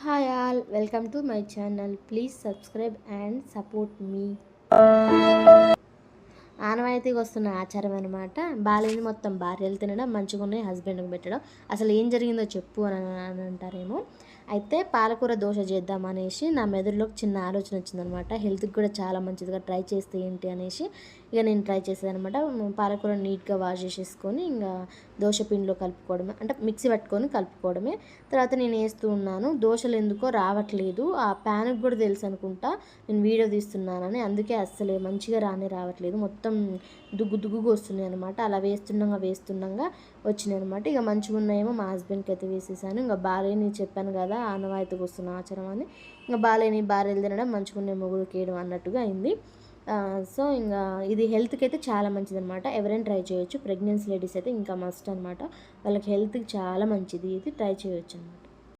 Hi all, welcome to my channel. Please subscribe and support me. ఆనవాయితీగా వస్తున్న ఆచారం అనమాట. బాలేని మొత్తం భార్యలు తినడం, మంచిగున్నయి హస్బెండ్‌కి పెట్టడం. అసలు ఏం జరిగిందో చెప్పు అని అంటారేమో. అయితే పాలకూర దోస చేద్దామనేసి నా మెదడులోకి చిన్న ఆలోచన వచ్చిందనమాట. హెల్త్‌కి కూడా చాలా మంచిదిగా ట్రై చేస్తే ఏంటి అనేసి ఇక నేను ట్రై చేశాననమాట. పాలకూర నీట్‌గా వాష్ చేసేసుకొని ఇంగా దోస పిండిలో కలుపుకోవడమే. అంటే మిక్సీ పట్టుకొని కలుపుకోవడమే. తర్వాత నేను ఏస్తూ ఉన్నాను. దోసలు ఎందుకో రావట్లేదు. ఆ ప్యాన్‌కి కూడా తెలుసు అనుకుంటా నేను వీడియో తీస్తున్నానని. అందుకే అస్సలు మంచిగా రావట్లేదు. మొత్తం దుగ్గు దుగ్గుగా వస్తున్నాయి అనమాట. అలా వేస్తుండగా వచ్చినాయి అనమాట. ఇక మంచిగా ఉన్నాయేమో మా హస్బెండ్కి అయితే వేసేసాను. ఇంకా బాలేని చెప్పాను కదా ఆనవాయితీకి వస్తున్న ఆచారం అని. ఇంకా బాలేని భార్యలు తినడం, మంచిగా ఉన్నాయి మొగుడికి వేయడం అన్నట్టుగా అయింది. సో ఇంకా ఇది హెల్త్కి అయితే చాలా మంచిదనమాట. ఎవరైనా ట్రై చేయొచ్చు. ప్రెగ్నెన్సీ లేడీస్ అయితే ఇంకా మస్ట్ అనమాట. వాళ్ళకి హెల్త్కి చాలా మంచిది. ఇది ట్రై చేయొచ్చు అనమాట.